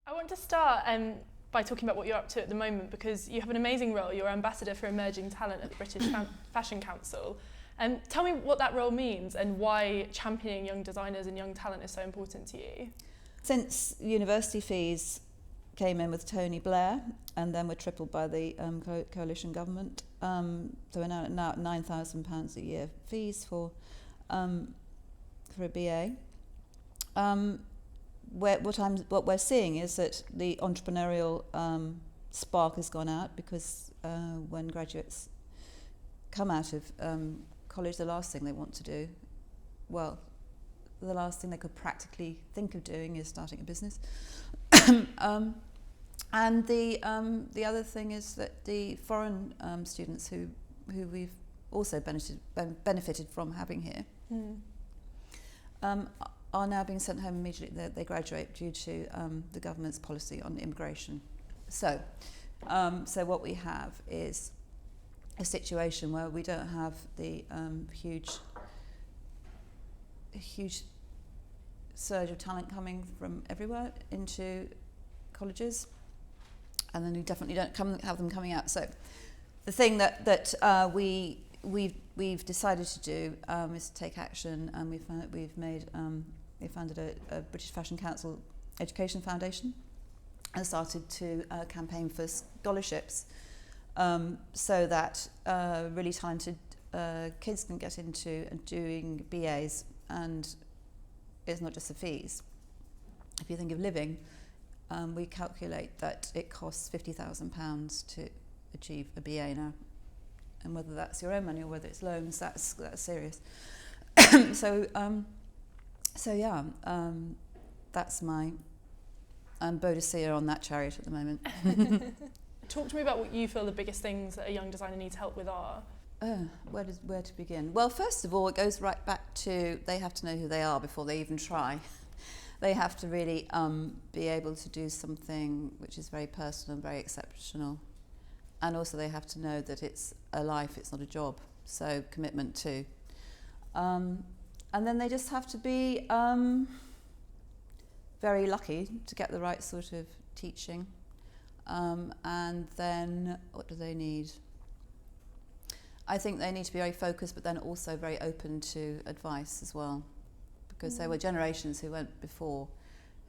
I want to start by talking about what you're up to at the moment, because you have an amazing role. You're Ambassador for Emerging Talent at the British Fashion Council. Tell me what that role means and why championing young designers and young talent is so important to you. Since university fees came in with Tony Blair and then were tripled by the coalition government, so we're now at £9,000 a year fees for a BA. What we're seeing is that the entrepreneurial spark has gone out, because when graduates come out of college, the last thing they want to do, well, the last thing they could practically think of doing is starting a business. And the other thing is that the foreign students who we've also benefited from having here are now being sent home immediately. They graduate due to the government's policy on immigration. So what we have is a situation where we don't have the huge surge of talent coming from everywhere into colleges, and then we definitely don't have them coming out. So the thing that we've decided to do is to take action, and we founded a British Fashion Council Education Foundation and started to campaign for scholarships, so that really talented kids can get into doing BAs, and it's not just the fees. If you think of living, we calculate that it costs £50,000 to achieve a BA now, and whether that's your own money or whether it's loans, that's serious. That's my Bodicea on that chariot at the moment. Talk to me about what you feel the biggest things that a young designer needs help with are. Where to begin? Well, first of all, it goes right back to they have to know who they are before they even try. They have to really be able to do something which is very personal and very exceptional. And also they have to know that it's a life, it's not a job. So commitment too. And then they just have to be very lucky to get the right sort of teaching. And then what do they need? I think they need to be very focused, but then also very open to advice as well. Because there were generations who went before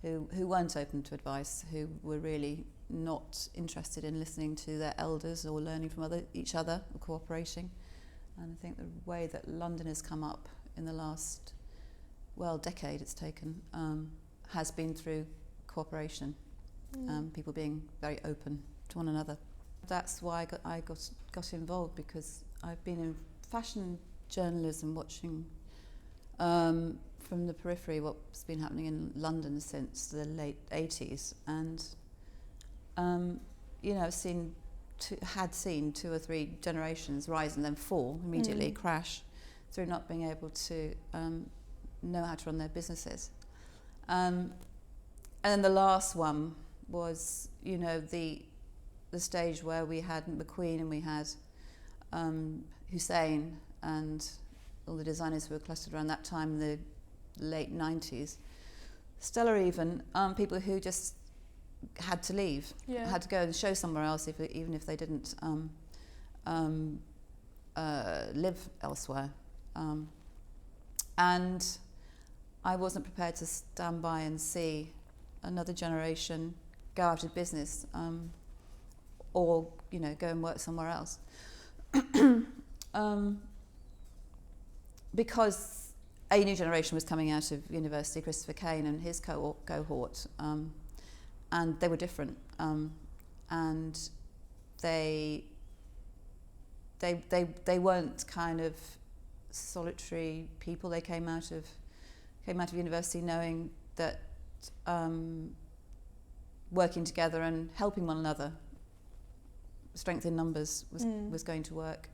who weren't open to advice, who were really not interested in listening to their elders or learning from each other or cooperating. And I think the way that London has come up in the last, decade it's taken, has been through cooperation, people being very open to one another. That's why I got involved, because I've been in fashion journalism, watching from the periphery what's been happening in London since the late 80s, and I've seen two or three generations rise and then fall immediately, crash, through not being able to know how to run their businesses. And then the last one was, the stage where we had McQueen and we had Hussein and all the designers who were clustered around that time in the late 90s. Stella even, people who just had to leave, had to go and show somewhere else, even if they didn't live elsewhere. And I wasn't prepared to stand by and see another generation go out of business, or go and work somewhere else. Because a new generation was coming out of university, Christopher Kane and his cohort, and they were different, and they weren't kind of solitary people. They came out of university knowing that working together and helping one another, strength in numbers, was going to work.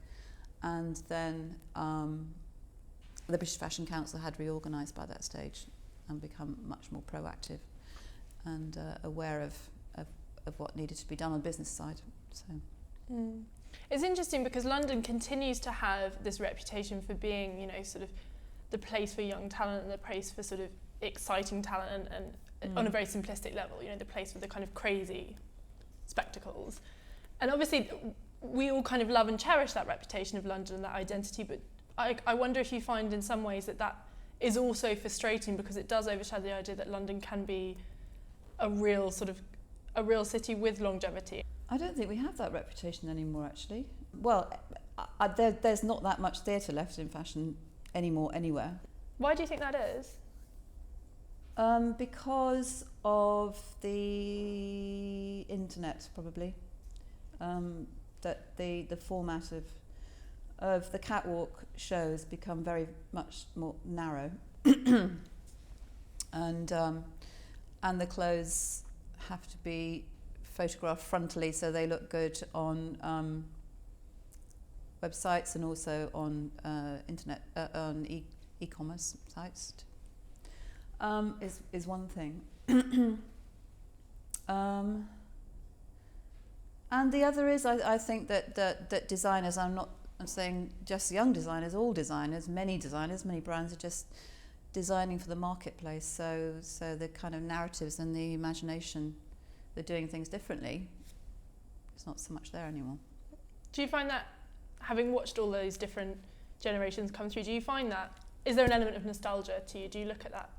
And then the British Fashion Council had reorganised by that stage and become much more proactive and aware of what needed to be done on the business side. So. It's interesting because London continues to have this reputation for being, sort of the place for young talent and the place for sort of exciting talent and on a very simplistic level, you know, the place with the kind of crazy spectacles. And obviously we all kind of love and cherish that reputation of London and that identity, but I wonder if you find in some ways that is also frustrating, because it does overshadow the idea that London can be a real city with longevity. I don't think we have that reputation anymore, actually. Well, there's not that much theatre left in fashion anymore anywhere. Why do you think that is? Because of the internet, probably. That the format of the catwalk shows become very much more narrow, and the clothes have to be photographed frontally so they look good on websites and also on internet on e-commerce sites. Is one thing. And the other is, I think that designers, I'm saying just young designers, all designers, many brands are just designing for the marketplace. So the kind of narratives and the imagination, they're doing things differently. It's not so much there anymore. Do you find that, having watched all those different generations come through, do you find that, is there an element of nostalgia to you? Do you look at that,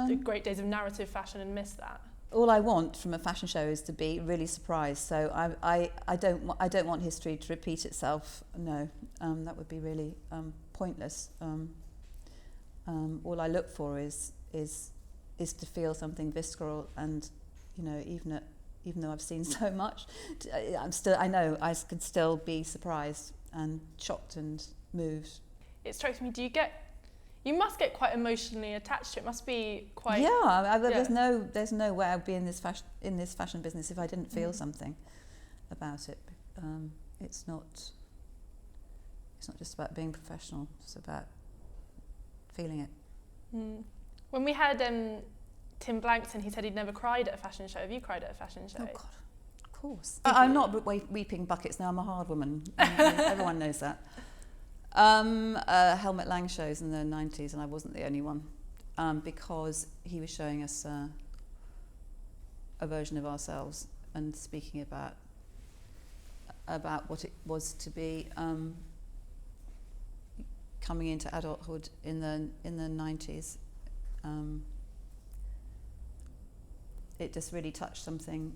the great days of narrative fashion, and miss that? All I want from a fashion show is to be really surprised. So I don't want history to repeat itself. No, that would be really pointless. All I look for is to feel something visceral, and you know, even though I've seen so much, I know I could still be surprised and shocked and moved. It strikes me, you must get quite emotionally attached to it. It must be quite... There's no way I'd be in this fashion business if I didn't feel something about it. It's not just about being professional, it's about feeling it. When we had Tim Blankton, he said he'd never cried at a fashion show. Have you cried at a fashion show? Oh God, of course. I'm not weeping buckets now, I'm a hard woman. Everyone knows that. Helmut Lang shows in the 90s, and I wasn't the only one, because he was showing us a version of ourselves and speaking about what it was to be coming into adulthood in the 90s. It just really touched something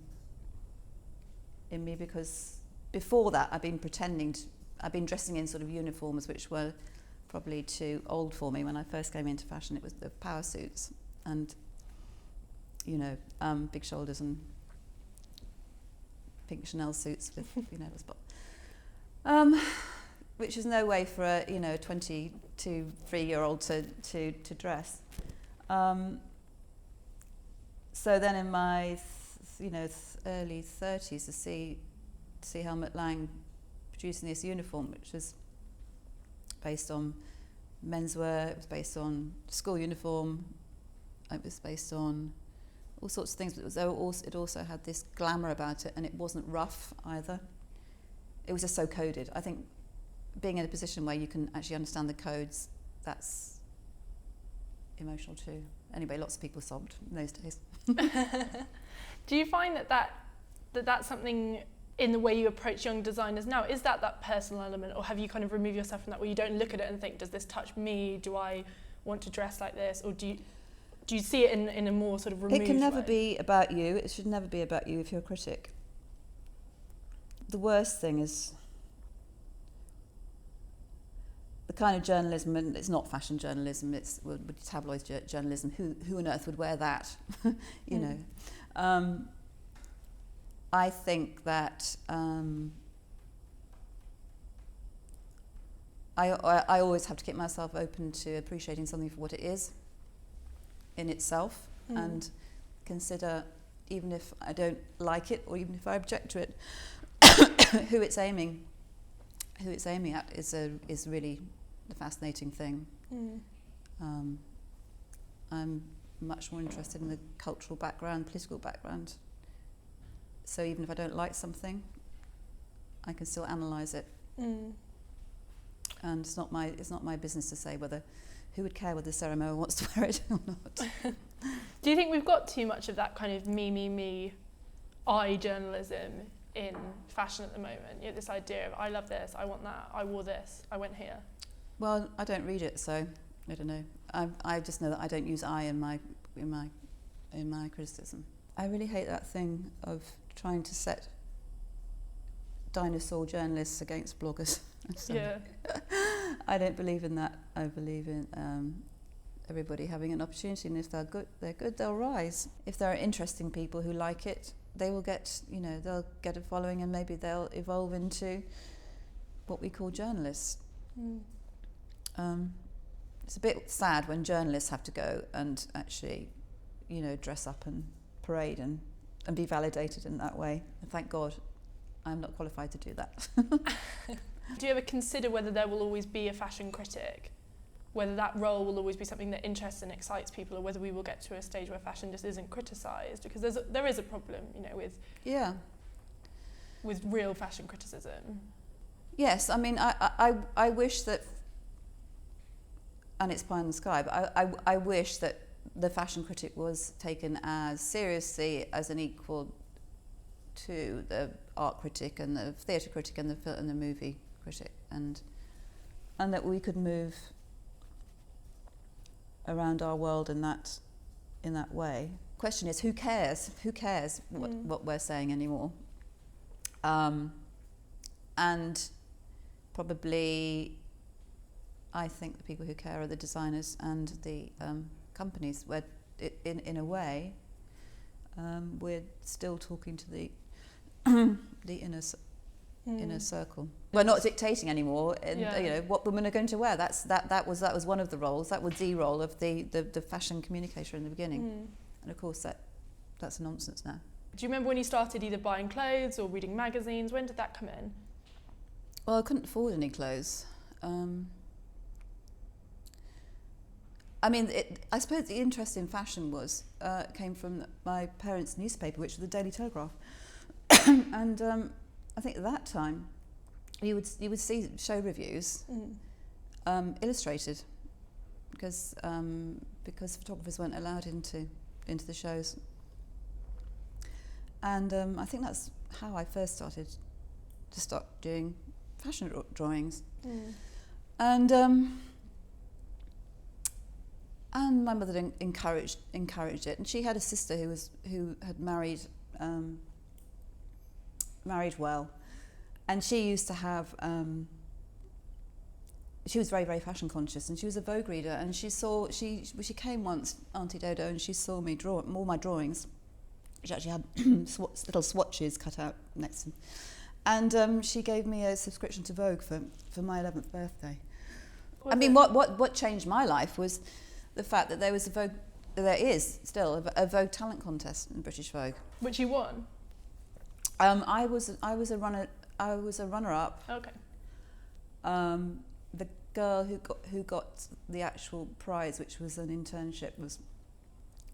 in me, because before that I've been dressing in sort of uniforms which were probably too old for me. When I first came into fashion, it was the power suits and, you know, big shoulders and pink Chanel suits with, you know, which is no way for a 23-year-old to dress. So then in my early 30s to see Helmut Lang producing this uniform, which was based on menswear, it was based on school uniform, it was based on all sorts of things, but it also had this glamour about it, and it wasn't rough either. It was just so coded. I think being in a position where you can actually understand the codes, that's emotional too. Anyway, lots of people sobbed in those days. Do you find that's something in the way you approach young designers now? Is that personal element, or have you kind of removed yourself from that, where you don't look at it and think, does this touch me? Do I want to dress like this? Or do you see it in a more sort of removed way? It can never be about you. It should never be about you if you're a critic. The worst thing is the kind of journalism, and it's not fashion journalism, it's tabloid journalism. Who on earth would wear that? you know. I think that I always have to keep myself open to appreciating something for what it is in itself, and consider, even if I don't like it or even if I object to it, who it's aiming at is really the fascinating thing. I'm much more interested in the cultural background, political background. So even if I don't like something, I can still analyse it. And it's not my business to say who would care whether Sarah Mower wants to wear it or not. Do you think we've got too much of that kind of me, I journalism in fashion at the moment? You know, this idea of I love this, I want that, I wore this, I went here. Well, I don't read it, so I don't know. I just know that I don't use I in my criticism. I really hate that thing of trying to set dinosaur journalists against bloggers. So, Yeah. I don't believe in that. I believe in everybody having an opportunity, and if they're good, they'll rise. If there are interesting people who like it, they will get, they'll get a following, and maybe they'll evolve into what we call journalists. It's a bit sad when journalists have to go and actually, dress up and parade and be validated in that way. And thank God I'm not qualified to do that. Do you ever consider whether there will always be a fashion critic? Whether that role will always be something that interests and excites people, or whether we will get to a stage where fashion just isn't criticised? Because there is a problem, with real fashion criticism. Yes, I mean, I wish that, and it's pie in the sky, but I wish that the fashion critic was taken as seriously as an equal to the art critic and the theatre critic and the movie critic, and that we could move around our world in that way. Question is, who cares what we're saying anymore? And probably I think the people who care are the designers and the companies, where in a way we're still talking to the inner circle. We're not dictating anymore, what women are going to wear. That was one of the roles. That was the role of the fashion communicator in the beginning, and of course that's nonsense now. Do you remember when you started either buying clothes or reading magazines? When did that come in? Well, I couldn't afford any clothes. I suppose the interest in fashion came from my parents' newspaper, which was the Daily Telegraph, and I think at that time you would see show reviews illustrated, because photographers weren't allowed into the shows, and I think that's how I first started to start doing fashion drawings, and my mother encouraged it, and she had a sister who had married well, and she used to have she was very, very fashion conscious, and she was a Vogue reader, and she came once, Auntie Dodo, and she saw me draw all my drawings, which actually had little swatches cut out next to them, and she gave me a subscription to Vogue for my 11th birthday. What changed my life was the fact that there is still a Vogue talent contest in British Vogue, which you won. I was a runner-up. Okay. The girl who got the actual prize, which was an internship,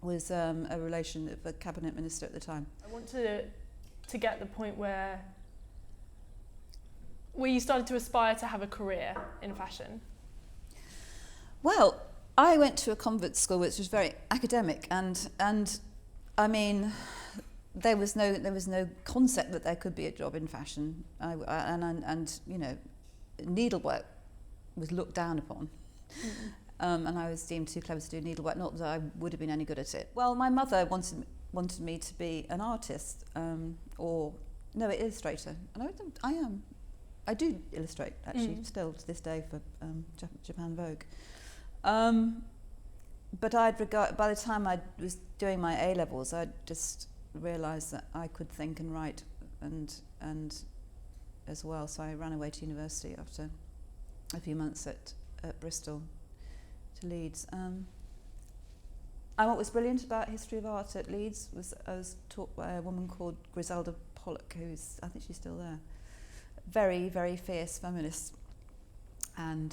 was a relation of a cabinet minister at the time. I want to get the point where you started to aspire to have a career in fashion. Well, I went to a convent school which was very academic, and I mean, there was no concept that there could be a job in fashion, and needlework was looked down upon, and I was deemed too clever to do needlework. Not that I would have been any good at it. Well, my mother wanted me to be an artist, an illustrator, and I am. I do illustrate actually still to this day for Japan Vogue. But by the time I was doing my A-levels, I just realised that I could think and write and as well. So I ran away to university after a few months at Bristol to Leeds. And what was brilliant about history of art at Leeds was I was taught by a woman called Griselda Pollock, I think she's still there. Very, very fierce feminist, and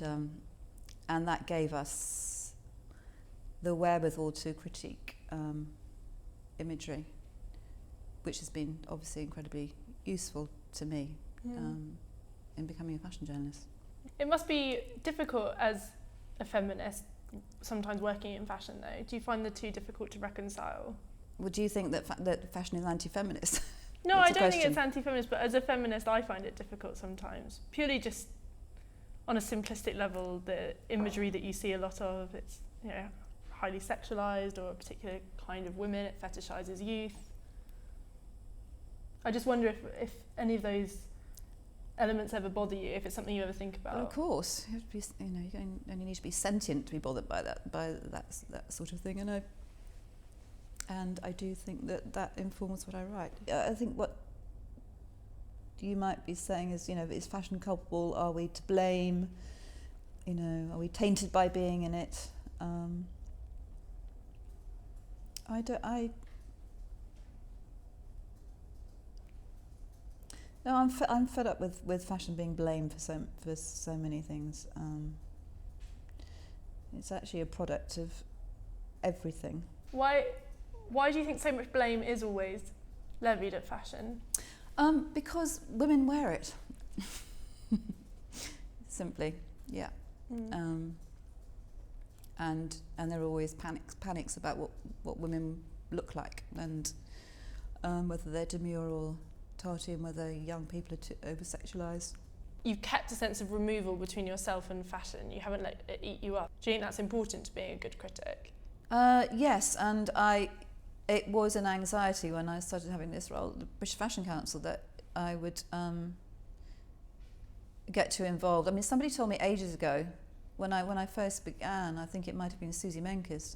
that gave us the wherewithal to critique imagery, which has been obviously incredibly useful to me in becoming a fashion journalist. It must be difficult as a feminist sometimes working in fashion though. Do you find the two difficult to reconcile? Would you think that that fashion is anti-feminist? No, That's I the don't think question. it's anti-feminist, but as a feminist I find it difficult sometimes. Purely just on a simplistic level, the imagery that you see a lot of, it's, you know, highly sexualized, or a particular kind of women, it fetishizes youth. I just wonder if any of those elements ever bother you, if it's something you ever think about. Well, of course, you have to be, you know, you only need to be sentient to be bothered by that sort of thing, and I do think that informs what I write. I think what you might be saying is, you know, is fashion culpable? Are we to blame? You know, are we tainted by being in it? No, I'm fed up with fashion being blamed for so many things. It's actually a product of everything. Why do you think so much blame is always levied at fashion? Because women wear it. Simply, yeah. And there are always panics about what women look like, and whether they're demure or tarty, and whether young people are too over-sexualised. You've kept a sense of removal between yourself and fashion. You haven't let it eat you up. Do you think that's important to being a good critic? Yes, and it was an anxiety when I started having this role at the British Fashion Council that I would get too involved. I mean, somebody told me ages ago, when I first began, I think it might have been Susie Menkes,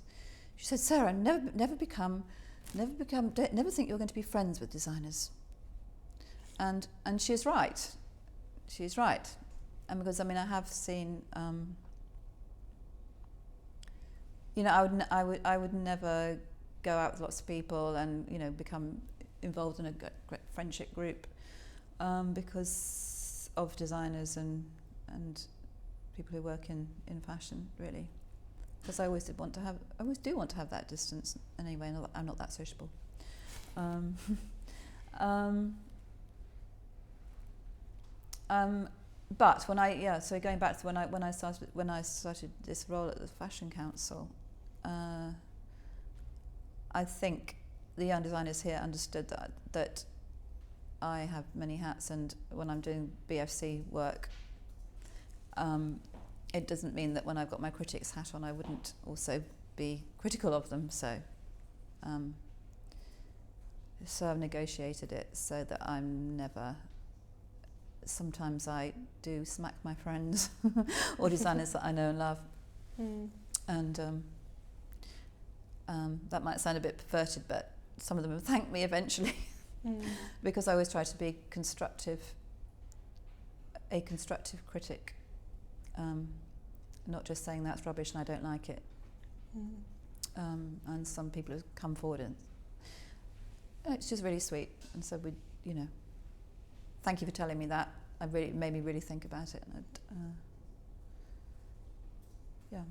she said, Sarah, never think you're going to be friends with designers. And she's right. She's right. And because, I mean, I have seen, you know, I would never go out with lots of people and, you know, become involved in a great friendship group because of designers and people who work in fashion, really. Because I always do want to have that distance anyway. I'm not that sociable. But so going back to when I started this role at the Fashion Council, I think the young designers here understood that I have many hats, and when I'm doing BFC work, it doesn't mean that when I've got my critic's hat on I wouldn't also be critical of them. So I've negotiated it so that I'm never. Sometimes I do smack my friends or designers that I know and love, and that might sound a bit perverted, but some of them have thanked me eventually because I always try to be a constructive critic, not just saying that's rubbish and I don't like it. And some people have come forward and it's just really sweet, and so we, you know. Thank you for telling me that. It made me really think about it. And yeah.